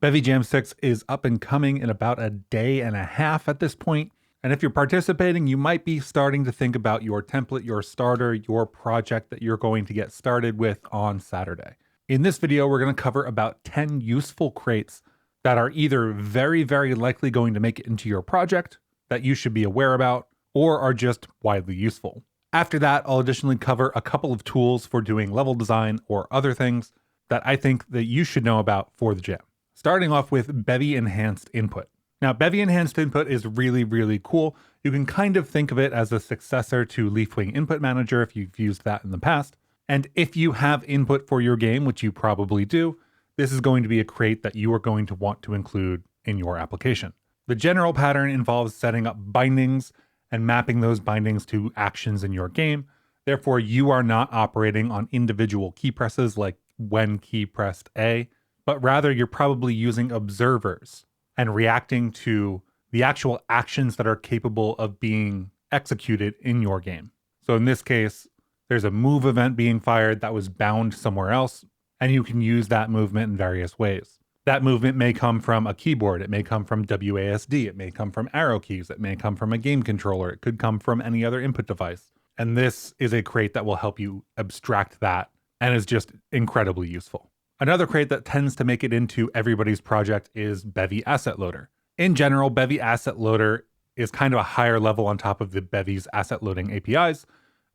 Bevy Jam 6 is up and coming in about a day and a half at this point. And if you're participating, you might be starting to think about your template, your starter, your project that you're going to get started with on Saturday. In this video, we're going to cover about 10 useful crates that are either very, very likely going to make it into your project that you should be aware about, or are just widely useful. After that, I'll additionally cover a couple of tools for doing level design or other things that I think that you should know about for the jam. Starting off with Bevy Enhanced Input. Now, Bevy Enhanced Input is really, really cool. You can kind of think of it as a successor to Leafwing Input Manager if you've used that in the past. And if you have input for your game, which you probably do, this is going to be a crate that you are going to want to include in your application. The general pattern involves setting up bindings and mapping those bindings to actions in your game. Therefore, you are not operating on individual key presses like when key pressed A, but rather you're probably using observers and reacting to the actual actions that are capable of being executed in your game. So in this case, there's a move event being fired that was bound somewhere else, and you can use that movement in various ways. That movement may come from a keyboard, it may come from WASD, it may come from arrow keys, it may come from a game controller, it could come from any other input device. And this is a crate that will help you abstract that and is just incredibly useful. Another crate that tends to make it into everybody's project is Bevy Asset Loader. In general, Bevy Asset Loader is kind of a higher level on top of the Bevy's asset loading APIs.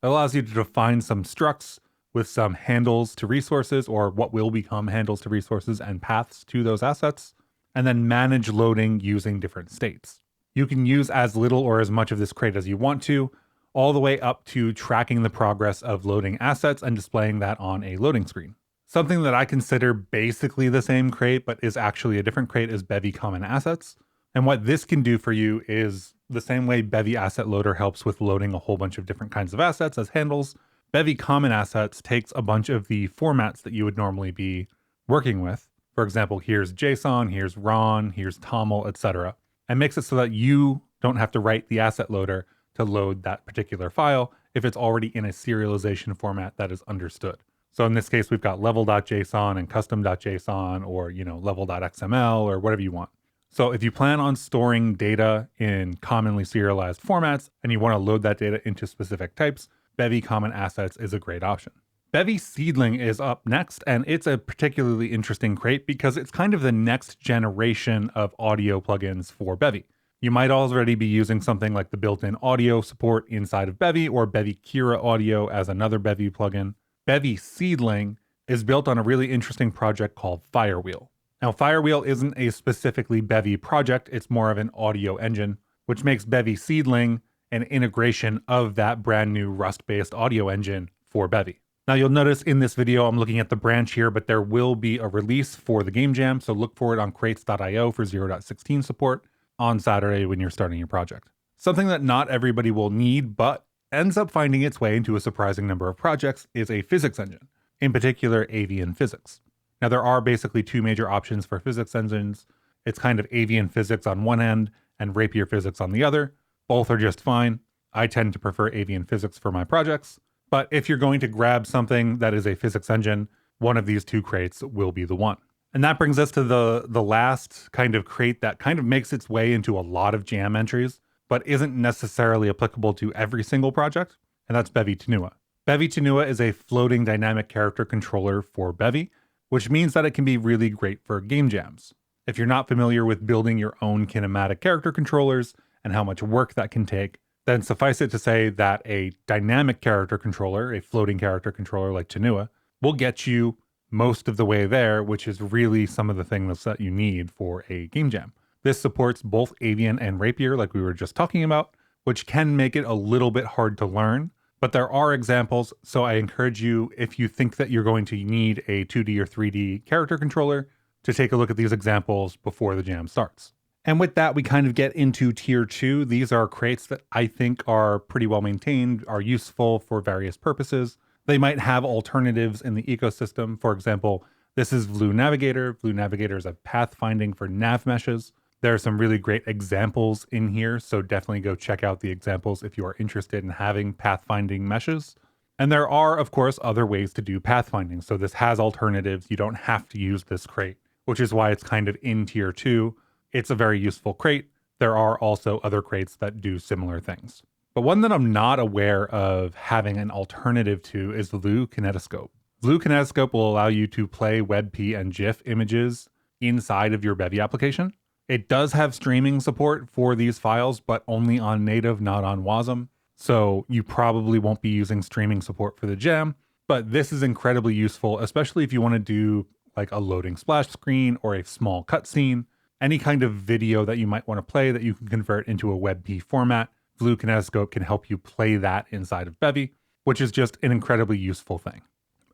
It allows you to define some structs with some handles to resources, or what will become handles to resources and paths to those assets, and then manage loading using different states. You can use as little or as much of this crate as you want to, all the way up to tracking the progress of loading assets and displaying that on a loading screen. Something that I consider basically the same crate, but is actually a different crate, is Bevy Common Assets. And what this can do for you is the same way Bevy Asset Loader helps with loading a whole bunch of different kinds of assets as handles. Bevy Common Assets takes a bunch of the formats that you would normally be working with. For example, here's JSON, here's RON, here's TOML, etc., and makes it so that you don't have to write the asset loader to load that particular file if it's already in a serialization format that is understood. So in this case, we've got level.json and custom.json, or, level.xml, or whatever you want. So if you plan on storing data in commonly serialized formats and you want to load that data into specific types, Bevy Common Assets is a great option. Bevy Seedling is up next, and it's a particularly interesting crate because it's kind of the next generation of audio plugins for Bevy. You might already be using something like the built-in audio support inside of Bevy, or Bevy Kira Audio as another Bevy plugin. Bevy Seedling is built on a really interesting project called Firewheel. Now, Firewheel isn't a specifically Bevy project, it's more of an audio engine, which makes Bevy Seedling an integration of that brand new Rust-based audio engine for Bevy. Now, you'll notice in this video, I'm looking at the branch here, but there will be a release for the Game Jam, so look for it on crates.io for 0.16 support on Saturday when you're starting your project. Something that not everybody will need, but ends up finding its way into a surprising number of projects, is a physics engine, in particular avian physics. Now, there are basically two major options for physics engines. It's kind of avian physics on one end and rapier physics on the other. Both are just fine. I tend to prefer avian physics for my projects, but if you're going to grab something that is a physics engine, one of these two crates will be the one. And that brings us to the last kind of crate that kind of makes its way into a lot of jam entries, but isn't necessarily applicable to every single project, and that's Bevy Tenua. Bevy Tenua is a floating dynamic character controller for Bevy, which means that it can be really great for game jams. If you're not familiar with building your own kinematic character controllers and how much work that can take, then suffice it to say that a dynamic character controller, a floating character controller like Tenua, will get you most of the way there, which is really some of the things that you need for a game jam. This supports both avian and rapier, like we were just talking about, which can make it a little bit hard to learn, but there are examples, so I encourage you, if you think that you're going to need a 2D or 3D character controller, to take a look at these examples before the jam starts. And with that, we kind of get into tier 2. These are crates that I think are pretty well maintained, are useful for various purposes. They might have alternatives in the ecosystem. For example, this is Vlu Navigator. Vlu Navigator is a pathfinding for nav meshes. There are some really great examples in here, so definitely go check out the examples if you are interested in having pathfinding meshes. And there are, of course, other ways to do pathfinding. So this has alternatives. You don't have to use this crate which is why it's kind of in tier 2. It's a very useful crate. There are also other crates that do similar things. But one that I'm not aware of having an alternative to is ldtk. ldtk will allow you to play WebP and GIF images inside of your Bevy application. It does have streaming support for these files, but only on native, not on Wasm. So you probably won't be using streaming support for the Jam, but this is incredibly useful, especially if you want to do like a loading splash screen or a small cutscene, any kind of video that you might want to play that you can convert into a WebP format. ldtk can help you play that inside of Bevy, which is just an incredibly useful thing.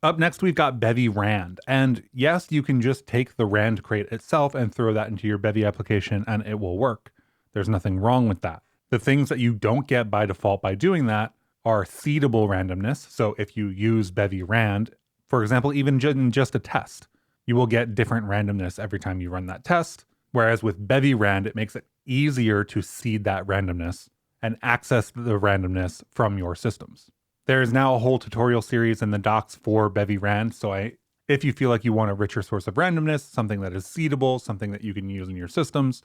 Up next, we've got Bevy Rand. And yes, you can just take the Rand crate itself and throw that into your Bevy application and it will work. There's nothing wrong with that. The things that you don't get by default by doing that are seedable randomness. So if you use Bevy Rand, for example, even in just a test, you will get different randomness every time you run that test. Whereas with Bevy Rand, it makes it easier to seed that randomness and access the randomness from your systems. There is now a whole tutorial series in the docs for Bevy Rand, so if you feel like you want a richer source of randomness, something that is seedable, something that you can use in your systems,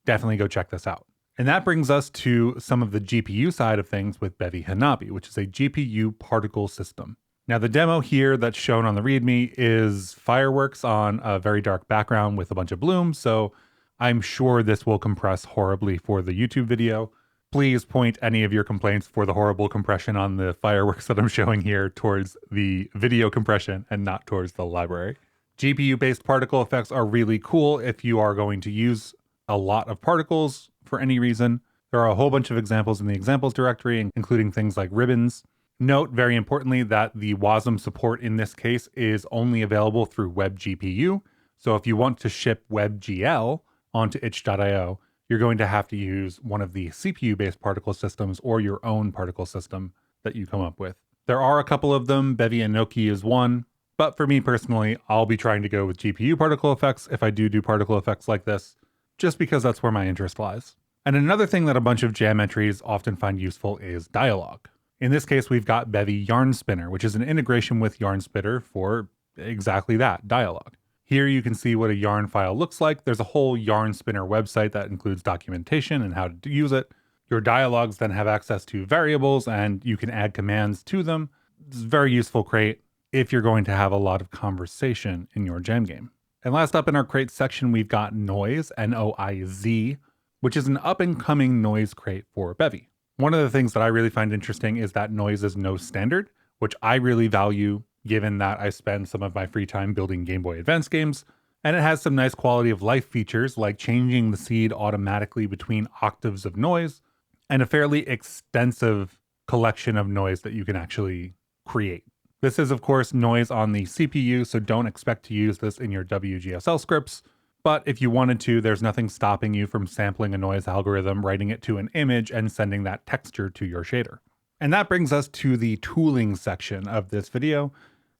definitely go check this out. And that brings us to some of the GPU side of things with Bevy Hanabi, which is a GPU particle system. Now the demo here that's shown on the README is fireworks on a very dark background with a bunch of bloom, so I'm sure this will compress horribly for the YouTube video. Please point any of your complaints for the horrible compression on the fireworks that I'm showing here towards the video compression and not towards the library. GPU-based particle effects are really cool if you are going to use a lot of particles for any reason. There are a whole bunch of examples in the examples directory, including things like ribbons. Note, very importantly, that the Wasm support in this case is only available through WebGPU. So if you want to ship WebGL onto itch.io, you're going to have to use one of the CPU-based particle systems or your own particle system that you come up with. There are a couple of them. Bevy Inoki is one, but for me personally, I'll be trying to go with GPU particle effects if I do particle effects like this, just because that's where my interest lies. And another thing that a bunch of jam entries often find useful is dialogue. In this case, we've got Bevy Yarn Spinner, which is an integration with Yarn Spinner for exactly that, dialogue. Here you can see what a yarn file looks like. There's a whole Yarn Spinner website that includes documentation and how to use it. Your dialogues then have access to variables and you can add commands to them. It's a very useful crate if you're going to have a lot of conversation in your jam game. And last up in our crate section, we've got Noiz, N-O-I-Z, which is an up and coming noise crate for Bevy. One of the things that I really find interesting is that Noiz is no standard, which I really value given that I spend some of my free time building Game Boy Advance games, and it has some nice quality of life features like changing the seed automatically between octaves of noise, and a fairly extensive collection of noise that you can actually create. This is of course noise on the CPU, so don't expect to use this in your WGSL scripts, but if you wanted to, there's nothing stopping you from sampling a noise algorithm, writing it to an image, and sending that texture to your shader. And that brings us to the tooling section of this video.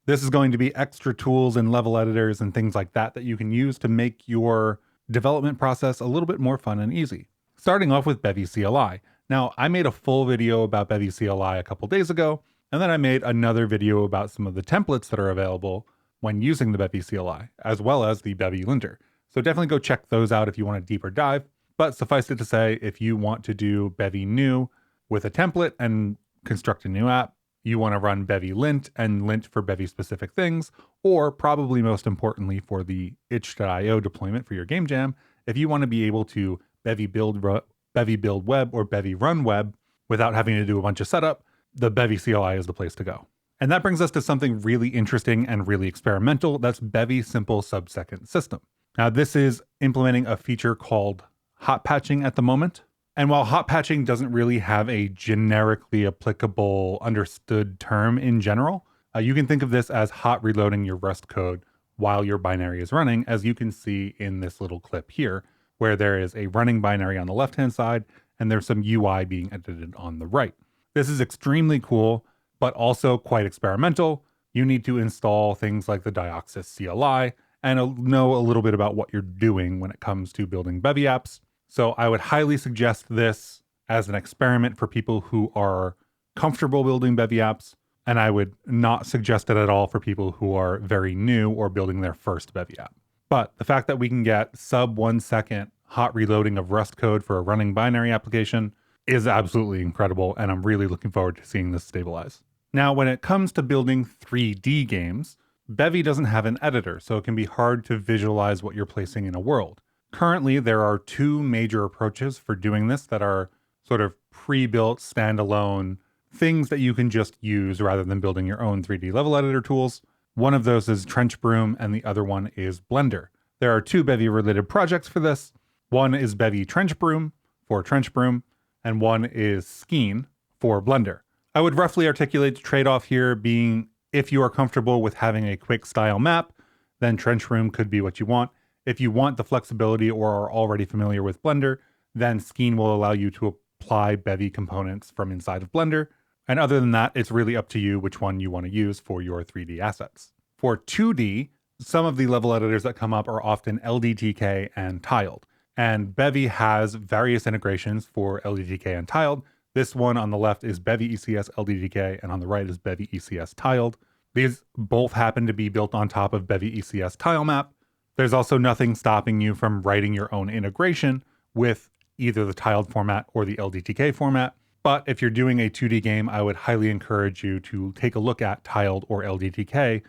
This is going to be extra tools and level editors and things like that that you can use to make your development process a little bit more fun and easy. Starting off with Bevy CLI. Now, I made a full video about Bevy CLI a couple days ago, and then I made another video about some of the templates that are available when using the Bevy CLI, as well as the Bevy linter. So definitely go check those out if you want a deeper dive. But suffice it to say, if you want to do Bevy new with a template and construct a new app, you want to run Bevy lint and lint for Bevy specific things, or probably most importantly for the itch.io deployment for your game jam, if you want to be able to Bevy build web or Bevy run web without having to do a bunch of setup, the Bevy CLI is the place to go. And that brings us to something really interesting and really experimental. That's Bevy simple sub-second system. Now this is implementing a feature called hot patching at the moment. And while hot patching doesn't really have a generically applicable understood term in general, you can think of this as hot reloading your Rust code while your binary is running, as you can see in this little clip here, where there is a running binary on the left-hand side, and there's some UI being edited on the right. This is extremely cool, but also quite experimental. You need to install things like the Dioxys CLI and know a little bit about what you're doing when it comes to building Bevy apps. So I would highly suggest this as an experiment for people who are comfortable building Bevy apps, and I would not suggest it at all for people who are very new or building their first Bevy app. But the fact that we can get sub 1 second hot reloading of Rust code for a running binary application is absolutely incredible, and I'm really looking forward to seeing this stabilize. Now, when it comes to building 3D games, Bevy doesn't have an editor, so it can be hard to visualize what you're placing in a world. Currently, there are two major approaches for doing this that are sort of pre-built, standalone things that you can just use rather than building your own 3D level editor tools. One of those is trenchbroom, and the other one is Blender. There are two Bevy-related projects for this. One is Bevy trenchbroom for trenchbroom, and one is Skeen for Blender. I would roughly articulate the trade-off here being if you are comfortable with having a quick style map, then trenchbroom could be what you want. If you want the flexibility or are already familiar with Blender, then Skeen will allow you to apply Bevy components from inside of Blender. And other than that, it's really up to you which one you want to use for your 3D assets. For 2D, some of the level editors that come up are often ldtk and tiled. And Bevy has various integrations for ldtk and tiled. This one on the left is Bevy ECS ldtk, and on the right is Bevy ECS tiled. These both happen to be built on top of Bevy ECS tile map. There's also nothing stopping you from writing your own integration with either the tiled format or the ldtk format. But if you're doing a 2D game, I would highly encourage you to take a look at tiled or ldtk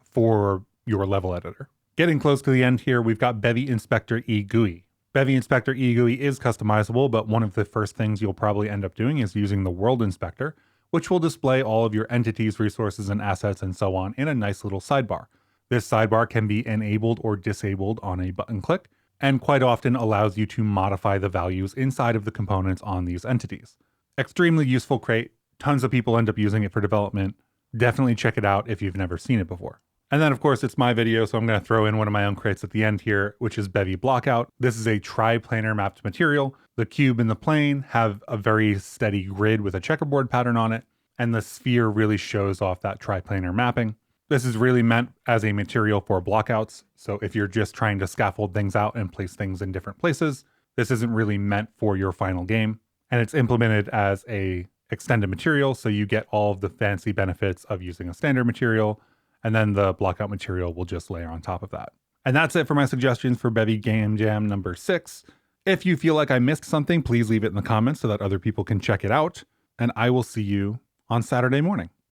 for your level editor. Getting close to the end here, we've got Bevy Inspector eGUI. Bevy Inspector eGUI is customizable, but one of the first things you'll probably end up doing is using the World Inspector, which will display all of your entities, resources, and assets, and so on in a nice little sidebar. This sidebar can be enabled or disabled on a button click, and quite often allows you to modify the values inside of the components on these entities. Extremely useful crate. Tons of people end up using it for development. Definitely check it out if you've never seen it before. And then of course it's my video, so I'm going to throw in one of my own crates at the end here, which is Bevy Blockout. This is a triplanar mapped material. The cube and the plane have a very steady grid with a checkerboard pattern on it, and the sphere really shows off that triplanar mapping. This is really meant as a material for blockouts. So if you're just trying to scaffold things out and place things in different places, this isn't really meant for your final game. And it's implemented as a extended material, so you get all of the fancy benefits of using a standard material, and then the blockout material will just layer on top of that. And that's it for my suggestions for Bevy Game Jam number 6. If you feel like I missed something, please leave it in the comments so that other people can check it out, and I will see you on Saturday morning.